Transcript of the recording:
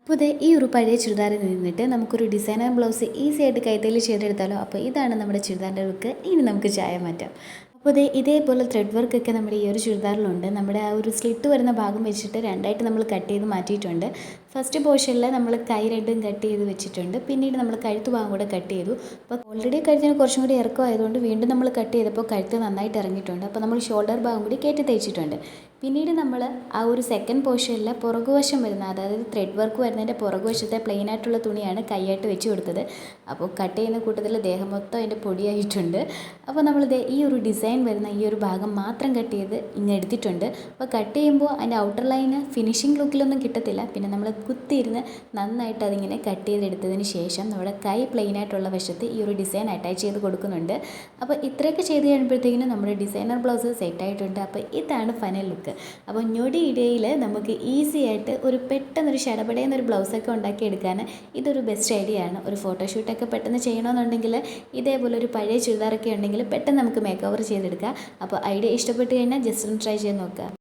അപ്പോൾ ദേ ഈ ഒരു പഴയ ചുരിദാറിൽ നിന്നിട്ട് നമുക്കൊരു ഡിസൈനർ ബ്ലൗസ് ഈസി ആയിട്ട് കൈത്തയ്യൽ ചെയ്തെടുത്താലോ. അപ്പോൾ ഇതാണ് നമ്മുടെ ചുരിദാറിൻ്റെ ലുക്ക്. ഇനി നമുക്ക് ചായ മാറ്റാം. അപ്പോൾ ഇതേപോലെ ത്രെഡ് വർക്കൊക്കെ നമ്മുടെ ഈ ഒരു ചുരിദാറിലുണ്ട്. നമ്മുടെ ആ ഒരു സ്ലിറ്റ് വരുന്ന ഭാഗം വെച്ചിട്ട് രണ്ടായിട്ട് നമ്മൾ കട്ട് ചെയ്ത് മാറ്റിയിട്ടുണ്ട്. ഫസ്റ്റ് പോർഷനിൽ നമ്മൾ കൈ രണ്ടും കട്ട് ചെയ്ത് വെച്ചിട്ടുണ്ട്. പിന്നീട് നമ്മൾ കഴുത്ത് ഭാഗം കൂടെ കട്ട് ചെയ്തു. അപ്പോൾ ഓൾറെഡി കഴുത്തിന് കുറച്ചും കൂടി ഇറക്കമായതുകൊണ്ട് വീണ്ടും നമ്മൾ കട്ട് ചെയ്തപ്പോൾ കഴുത്ത് നന്നായിട്ട് ഇറങ്ങിയിട്ടുണ്ട്. അപ്പോൾ നമ്മൾ ഷോൾഡർ ഭാഗം കൂടി കയറ്റി തയ്ച്ചിട്ടുണ്ട്. പിന്നീട് നമ്മൾ ആ ഒരു സെക്കൻഡ് പോർഷനിൽ പുറകുവശം വരുന്ന, അതായത് ത്രെഡ് വർക്ക് വരുന്നതിൻ്റെ പുറകുവശത്തെ പ്ലെയിൻ ആയിട്ടുള്ള തുണിയാണ് കൈയായിട്ട് വെച്ച് കൊടുത്തത്. അപ്പോൾ കട്ട് ചെയ്യുന്ന കൂട്ടത്തിൽ ദേഹം മൊത്തം അതിൻ്റെ പൊടിയായിട്ടുണ്ട്. അപ്പോൾ നമ്മൾ ഈ ഒരു ഡിസൈൻ വരുന്ന ഈ ഒരു ഭാഗം മാത്രം കട്ട് ചെയ്ത് ഇങ്ങനെ എടുത്തിട്ടുണ്ട്. അപ്പോൾ കട്ട് ചെയ്യുമ്പോൾ അതിൻ്റെ ഔട്ടർ ലൈന് ഫിനിഷിംഗ് ലുക്കിലൊന്നും കിട്ടത്തില്ല. പിന്നെ നമ്മൾ കുത്തിയിരുന്ന് നന്നായിട്ട് അതിങ്ങനെ കട്ട് ചെയ്തെടുത്തതിന് ശേഷം നമ്മുടെ കൈ പ്ലെയിൻ ആയിട്ടുള്ള വശത്ത് ഈ ഒരു ഡിസൈൻ അറ്റാച്ച് ചെയ്ത് കൊടുക്കുന്നുണ്ട്. അപ്പോൾ ഇത്രയൊക്കെ ചെയ്ത് കഴിയുമ്പോഴത്തേക്കിനും നമ്മുടെ ഡിസൈനർ ബ്ലൗസ് സെറ്റായിട്ടുണ്ട്. അപ്പോൾ ഇതാണ് ഫൈനൽ ലുക്ക്. അപ്പോൾ ഞൊടി ഇടയിൽ നമുക്ക് ഈസി ആയിട്ട് ഒരു പെട്ടെന്നൊരു ശടപടയെന്നൊരു ബ്ലൗസൊക്കെ ഉണ്ടാക്കിയെടുക്കാൻ ഇതൊരു ബെസ്റ്റ് ഐഡിയ ആണ്. ഒരു ഫോട്ടോഷൂട്ടൊക്കെ പെട്ടെന്ന് ചെയ്യണമെന്നുണ്ടെങ്കിൽ ഇതേപോലെ ഒരു പഴയ ചുരിദാറൊക്കെ ഉണ്ടെങ്കിൽ പെട്ടെന്ന് നമുക്ക് മേക്ക് ഓവർ ചെയ്തെടുക്കാം. അപ്പോൾ ഐഡിയ ഇഷ്ടപ്പെട്ട് കഴിഞ്ഞാൽ ജസ്റ്റ് ഒന്ന് ട്രൈ ചെയ്ത് നോക്കുക.